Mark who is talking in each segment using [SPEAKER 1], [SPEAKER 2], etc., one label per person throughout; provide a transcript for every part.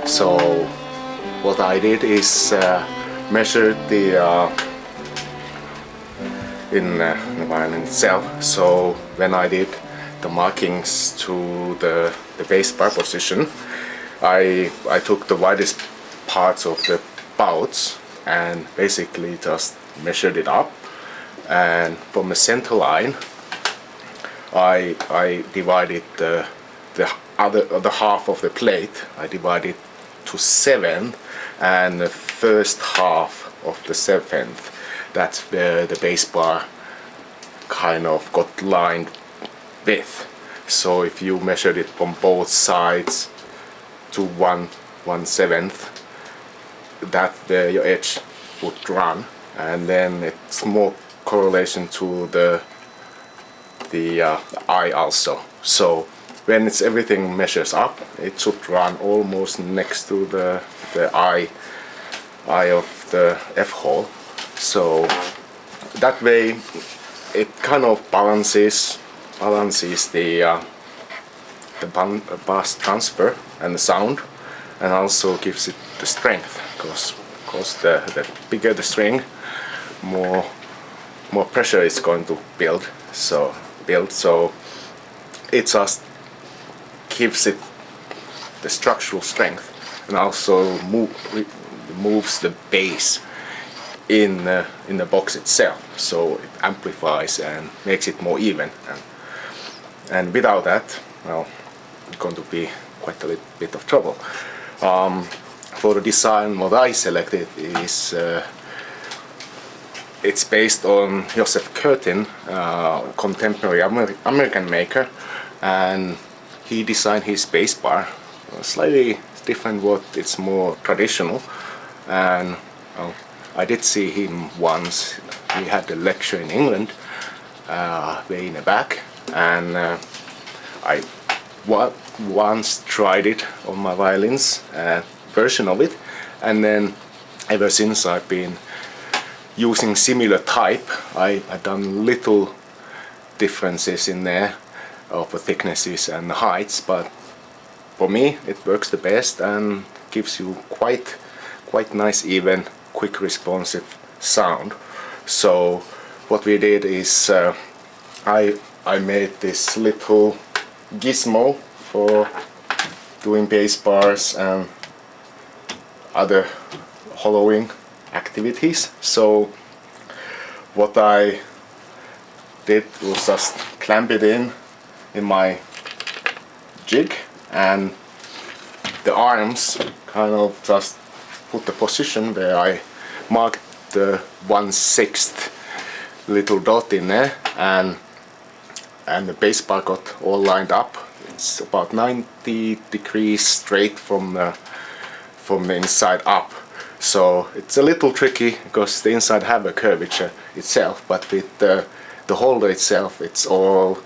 [SPEAKER 1] So what I did is measure the the violin itself. So when I did the markings to the bass bar position, I took the widest parts of the bouts and basically just measured it up, and from the center line I divided the half of the plate. I divided to 7, and the first half of the 7th, that's where the bass bar kind of got lined with. So if you measured it from both sides to 1/7, that where your edge would run, and then it's more correlation to the eye also. So when it's everything measures up, it should run almost next to the eye of the F hole. So that way it kind of balances the bass transfer and the sound, and also gives it the strength, because the bigger the string, more pressure is going to build. So it just gives it the structural strength, and also moves the bass in the box itself, so it amplifies and makes it more even. And without that, well, it's going to be quite a little bit of trouble. For the design, what I selected is it's based on Joseph Curtin, contemporary American maker, and he designed his bass bar slightly different. What it's more traditional, and I did see him once. He had a lecture in England, way in the back, and I once tried it on my violins, version of it, and then ever since I've been using similar type. I've done little differences in there of the thicknesses and the heights, but for me it works the best and gives you quite nice, even, quick responsive sound. So what we did is I made this little gizmo for doing bass bars and other hollowing activities. So what I did was just clamp it in my jig, and the arms kind of just put the position where I marked the 1/6 little dot in there, and the bass bar got all lined up. It's about 90 degrees straight from the inside up. So it's a little tricky because the inside have a curvature itself, but with the holder itself, it's all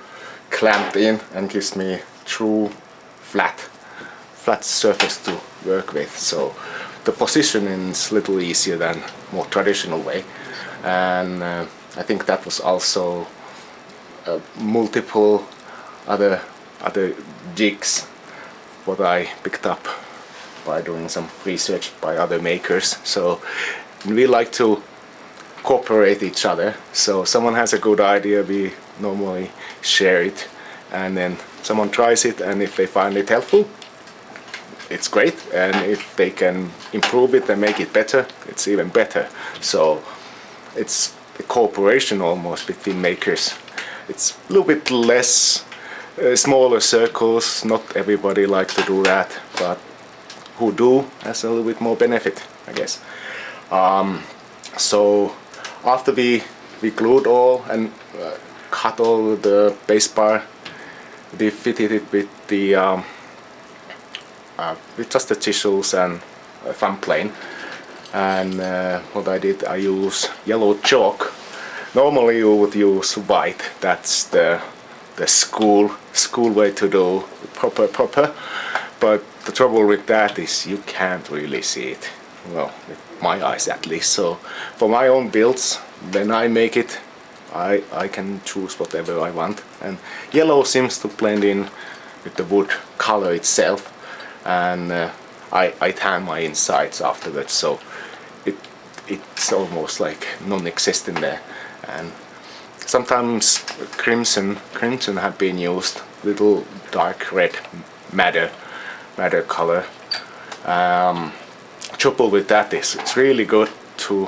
[SPEAKER 1] clamped in and gives me true flat surface to work with. So the positioning is a little easier than more traditional way, and I think that was also multiple other jigs what I picked up by doing some research by other makers. So we like to cooperate each other. So someone has a good idea, we normally share it, and then someone tries it, and if they find it helpful, it's great, and if they can improve it and make it better, it's even better. So it's a cooperation almost between makers. It's a little bit less smaller circles. Not everybody likes to do that, but who do has a little bit more benefit, I guess. So after we glued all and cut all the bass bar, we fitted it with the with just the chisels and a thumb plane. And what I did, I use yellow chalk. Normally you would use white. That's the school way to do proper. But the trouble with that is you can't really see it. Well, with my eyes at least. So for my own builds, when I make it, I can choose whatever I want. And yellow seems to blend in with the wood color itself. And I tan my insides afterwards, so it's almost like non-existent there. And sometimes crimson have been used, little dark red madder color. Trouble with that is it's really good to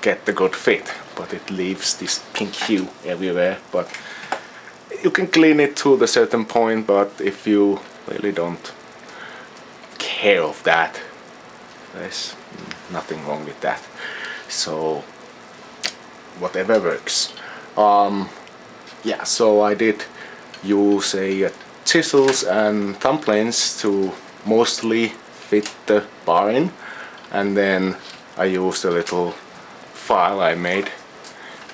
[SPEAKER 1] get the good fit, but it leaves this pink hue everywhere. But you can clean it to the certain point, but if you really don't care of that, there's nothing wrong with that. So whatever works. Yeah, so I did use chisels and thumb planes to mostly fit the bar in, and then I used a little file I made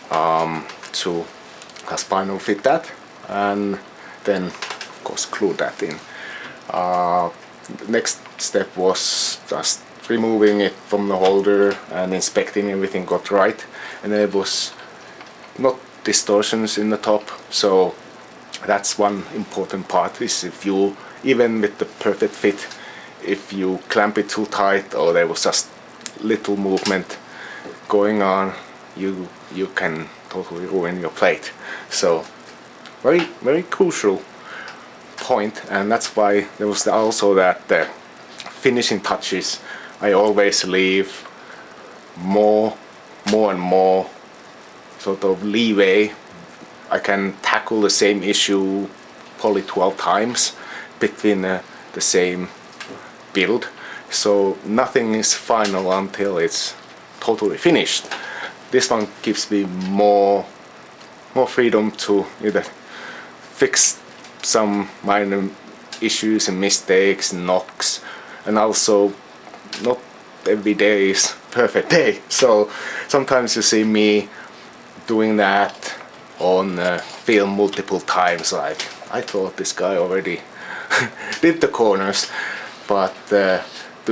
[SPEAKER 1] to as final fit that, and then of course glue that in. The next step was just removing it from the holder and inspecting everything got right, and there was not distortions in the top, so that's one important part. Is if you, even with the perfect fit, if you clamp it too tight or there was just little movement going on, you can totally ruin your plate. So very crucial point, and that's why there was also that the finishing touches I always leave more and more sort of leeway. I can tackle the same issue probably 12 times between the same build, so nothing is final until it's totally finished. This one gives me more freedom to either fix some minor issues and mistakes, knocks, and also not every day is perfect day, so sometimes you see me doing that on film multiple times, like I thought this guy already did the corners, but the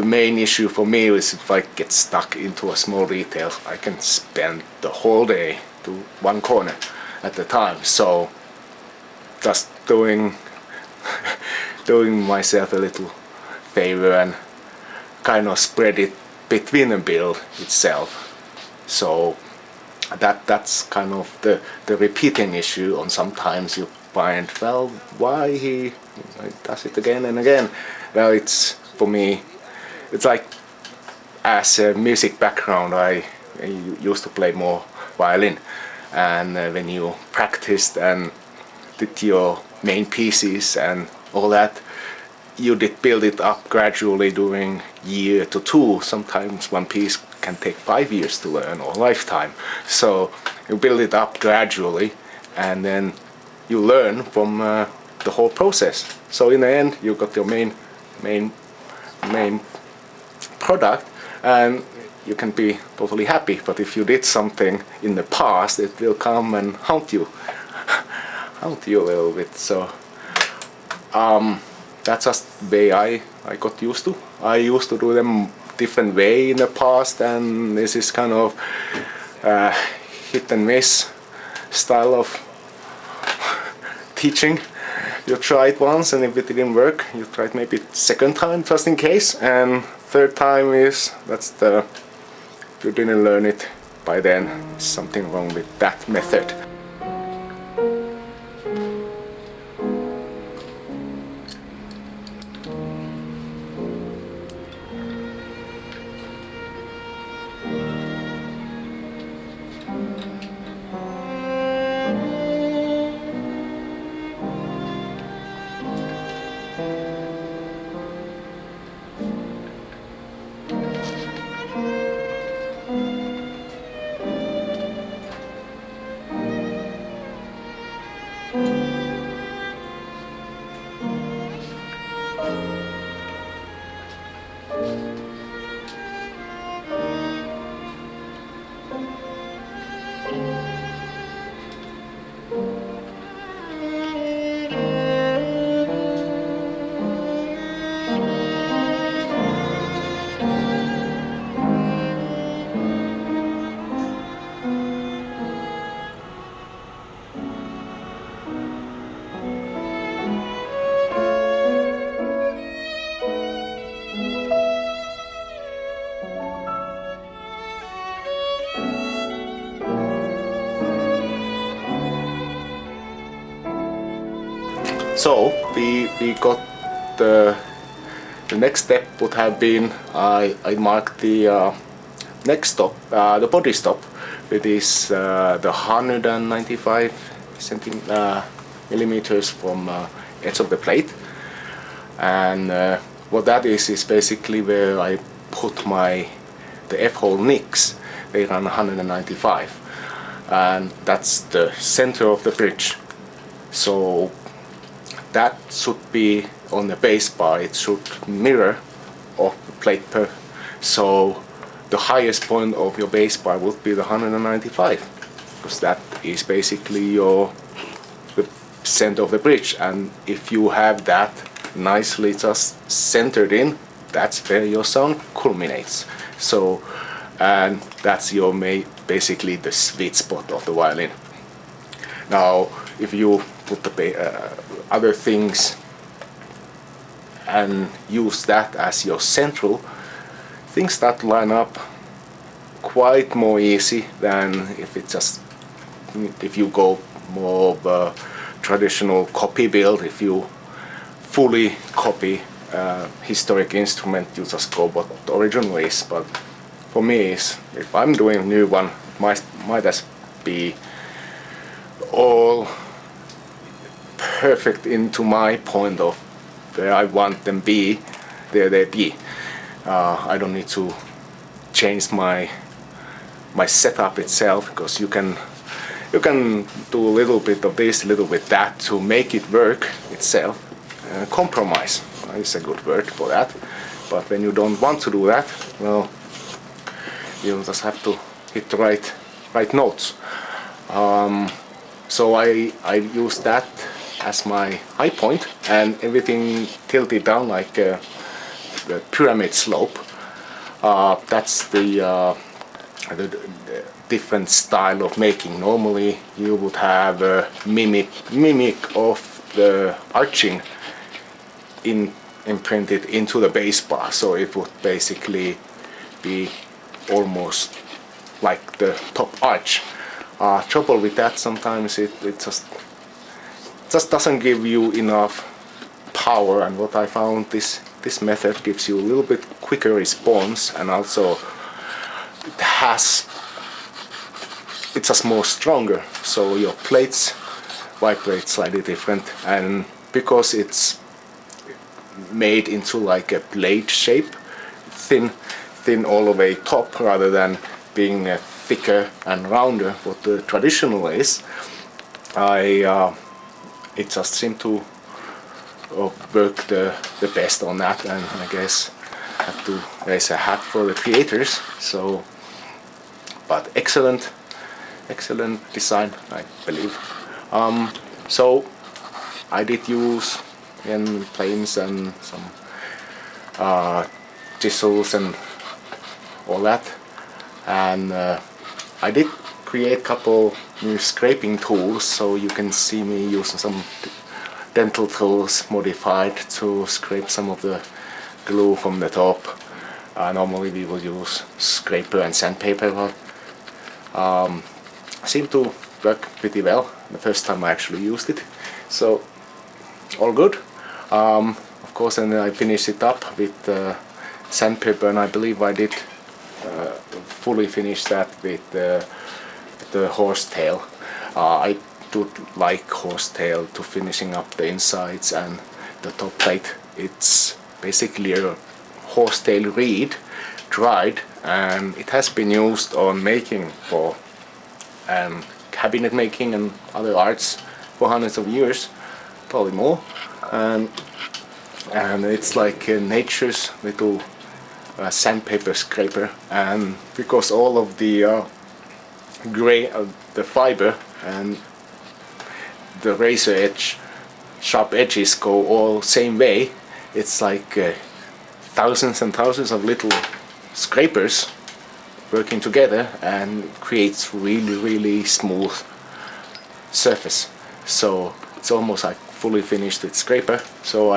[SPEAKER 1] main issue for me is if I get stuck into a small detail, I can spend the whole day to one corner at a time. So just doing myself a little favor and kind of spread it between the build itself. So that's kind of the repeating issue. On sometimes you find, well, why he does it again and again. Well, it's, for me, it's like, as a music background, I used to play more violin, and when you practiced and did your main pieces and all that, you did build it up gradually during year to two. Sometimes one piece can take 5 years to learn, or lifetime. So you build it up gradually, and then you learn from the whole process. So in the end, you got your main product, and you can be totally happy. But if you did something in the past, it will come and haunt you a little bit. So that's just the way I got used to. I used to do them different way in the past, and this is kind of hit and miss style of teaching. You try it once, and if it didn't work, you try it maybe second time just in case, and third time is, that's the, if you didn't learn it by then, there's something wrong with that method. So we got the next step would have been I marked the next stop, the body stop, with this the 195 millimeters from edge of the plate, and what that is basically where I put the F-hole nicks. They run 195, and that's the center of the bridge. So that should be on the bass bar. It should mirror of the plate so the highest point of your bass bar would be the 195, because that is basically the center of the bridge, and if you have that nicely just centered in, that's where your sound culminates. So, and that's your basically the sweet spot of the violin. Now if you put the other things and use that as your central, things start to line up quite more easy than if you go more of a traditional copy build. If you fully copy historic instrument, you just go what the original is. But for me, if I'm doing a new one, might as be all perfect into my point of where I want them be, there they be. I don't need to change my setup itself, because you can do a little bit of this, a little bit that to make it work itself. Compromise is a good word for that. But when you don't want to do that, well, you just have to hit the right notes. So I use that as my high point, and everything tilted down like the pyramid slope. That's the different style of making. Normally you would have a mimic of the arching imprinted into the bass bar, so it would basically be almost like the top arch. Trouble with that, sometimes it just doesn't give you enough power, and what I found, this method gives you a little bit quicker response, and also it's just more stronger, so your plates vibrate slightly different, and because it's made into like a blade shape, thin all the way top, rather than being thicker and rounder what the traditional is, it just seemed to work the best on that, and I guess I have to raise a hat for the creators. So, but excellent design, I believe. So I did use planes and some chisels and all that, and I did create a couple new scraping tools, so you can see me using some dental tools modified to scrape some of the glue from the top. Normally we will use scraper and sandpaper, but seemed to work pretty well the first time I actually used it, so all good. Of course, and then I finished it up with sandpaper, and I believe I did fully finish that with the horsetail. I do like horsetail to finishing up the insides and the top plate. It's basically a horsetail reed, dried, and it has been used on making for cabinet making and other arts for hundreds of years, probably more. And it's like nature's little sandpaper scraper, and because all of the the fiber and the razor edge, sharp edges go all same way, it's like thousands and thousands of little scrapers working together, and creates really smooth surface. So it's almost like fully finished with scraper. So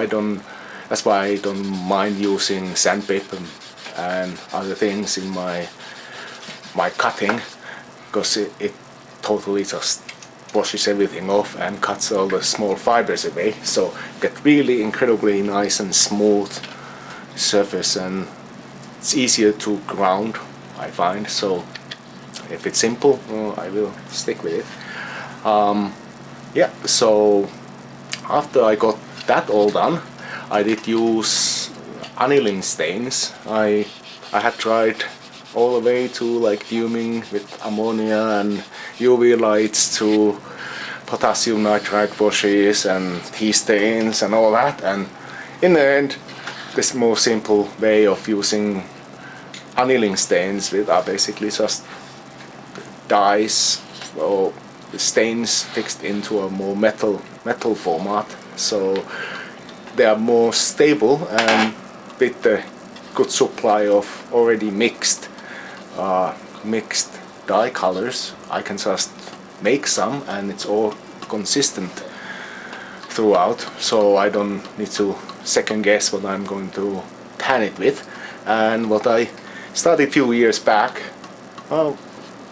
[SPEAKER 1] that's why I don't mind using sandpaper and other things in my cutting, because it totally just washes everything off and cuts all the small fibers away, so get really incredibly nice and smooth surface, and it's easier to ground, I find. So if it's simple, I will stick with it. Yeah, so after I got that all done, I did use aniline stains. I had tried all the way to like fuming with ammonia and UV lights to potassium nitride washes and tea stains and all that, and in the end this more simple way of using aniline stains with are basically just dyes or stains fixed into a more metal format, so they are more stable, and with the good supply of already mixed dye colors, I can just make some and it's all consistent throughout, so I don't need to second guess what I'm going to tan it with. And what I started a few years back, well,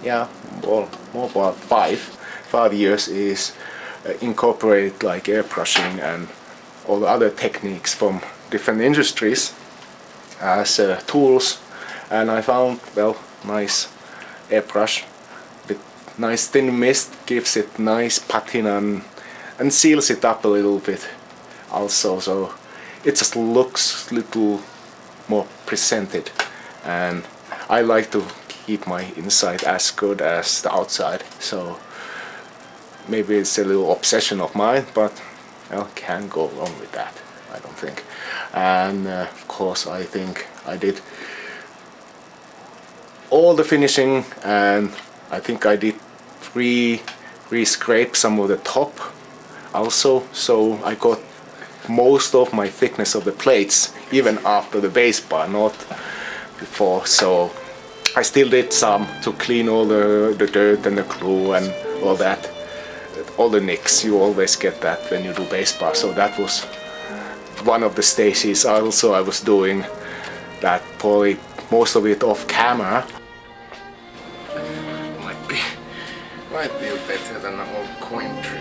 [SPEAKER 1] yeah, more about five years, is incorporate like airbrushing and all the other techniques from different industries as tools, and I found, well, nice airbrush with nice thin mist gives it nice patina and seals it up a little bit also, so it just looks a little more presented, and I like to keep my inside as good as the outside, so maybe it's a little obsession of mine, but well, can't go wrong with that, I don't think. And of course I think I did all the finishing, and I think I did re-scrape some of the top also, so I got most of my thickness of the plates even after the base bar, not before. So I still did some to clean all the dirt and the glue and all that, all the nicks. You always get that when you do base bar, so that was one of the stages also I was doing that, probably most of it off camera. Might be better than an old coin trick.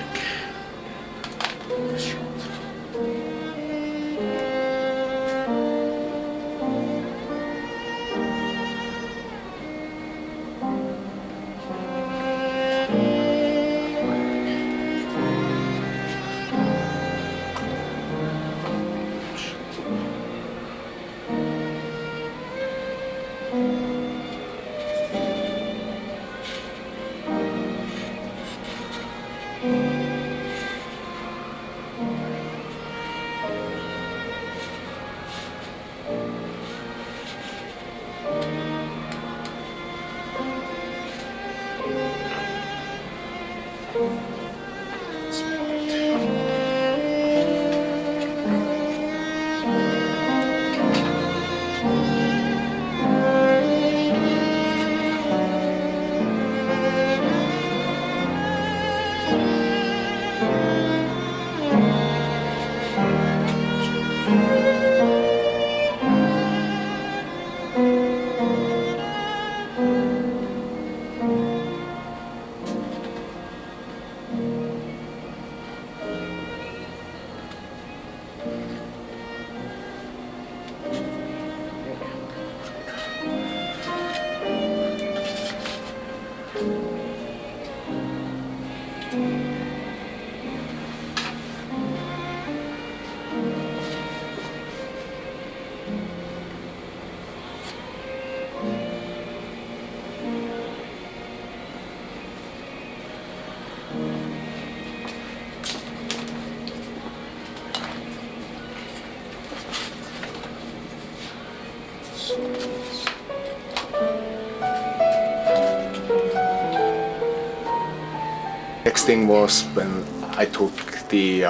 [SPEAKER 1] Next thing was when I took the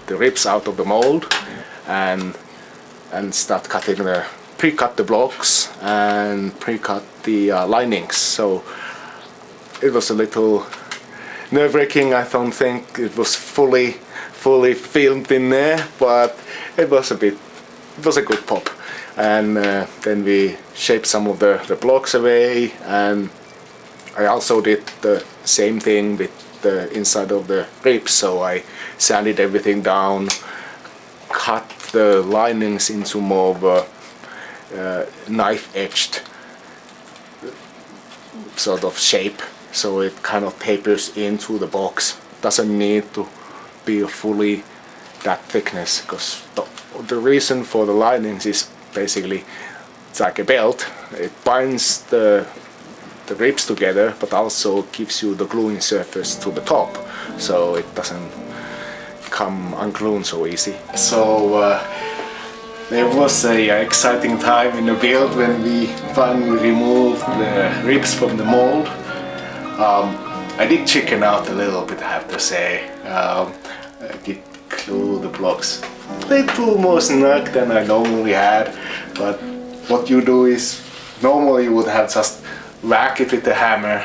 [SPEAKER 1] ribs out of the mold and start cutting pre-cut the blocks and pre-cut the linings. So it was a little nerve-wracking. I don't think it was fully filmed in there, but it was a good pop. And then we shaped some of the blocks away, and I also did the same thing with the inside of the ribs, so I sanded everything down, cut the linings into more of a knife-edged sort of shape, so it kind of tapers into the box. Doesn't need to be fully that thickness, because the reason for the linings is basically it's like a belt. It binds the ribs together, but also gives you the gluing surface to the top, so it doesn't come unglued so easy. So there was a exciting time in the build when we finally removed the ribs from the mold. I did chicken out a little bit, I have to say. I did glue the blocks a little more snug than I normally had, but what you do is normally you would have just whack it with the hammer,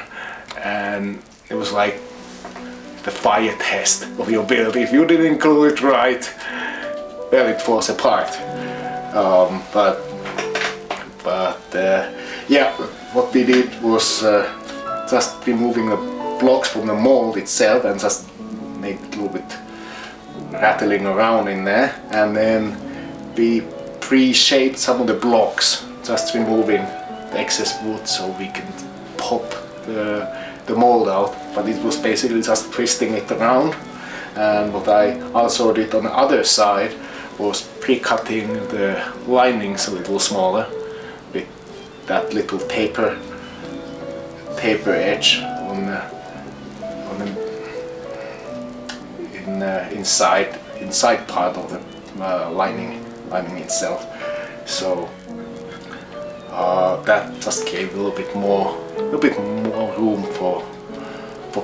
[SPEAKER 1] and it was like the fire test of your build. If you didn't glue it right, well, it falls apart. Yeah, what we did was just removing the blocks from the mold itself and just make it a little bit rattling around in there, and then we pre-shaped some of the blocks, just removing the excess wood so we can pop the mold out. But it was basically just twisting it around. And what I also did on the other side was pre-cutting the linings a little smaller with that little taper edge on the inside part of the lining itself. So that just gave a little bit more room for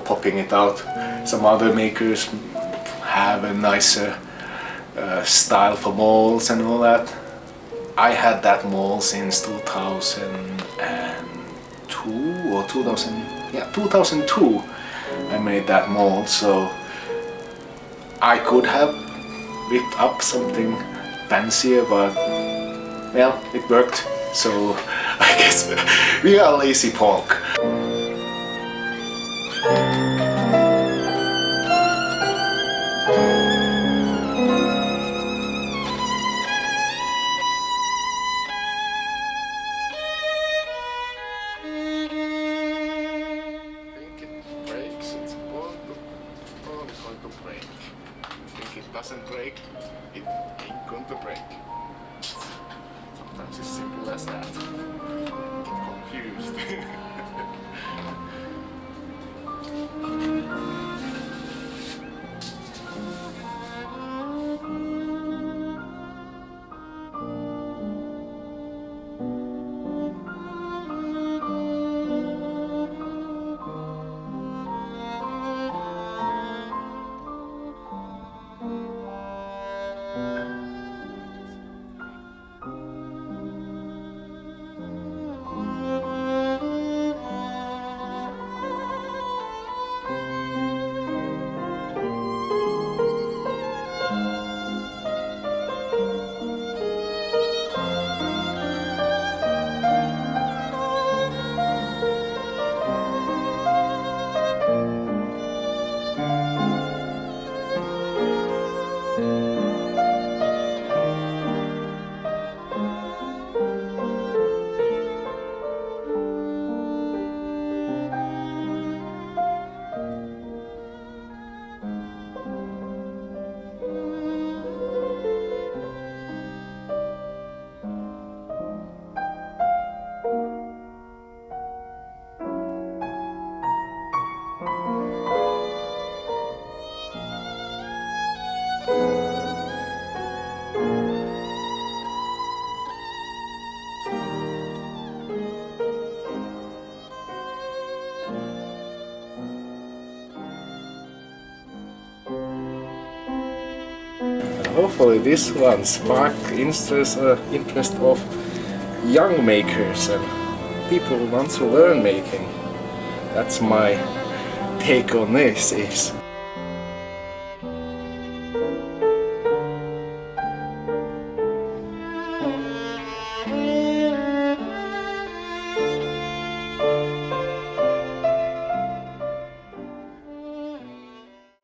[SPEAKER 1] popping it out. Some other makers have a nicer style for molds and all that. I had that mold since 2002 or 2002. I made that mold, so I could have whipped up something fancier, but well, it worked. So I guess we are lazy punk. Doesn't break, it ain't going to break. Sometimes it's simple as that. Get confused. Hopefully this one sparked interest of young makers and people who want to learn making. That's my take on this.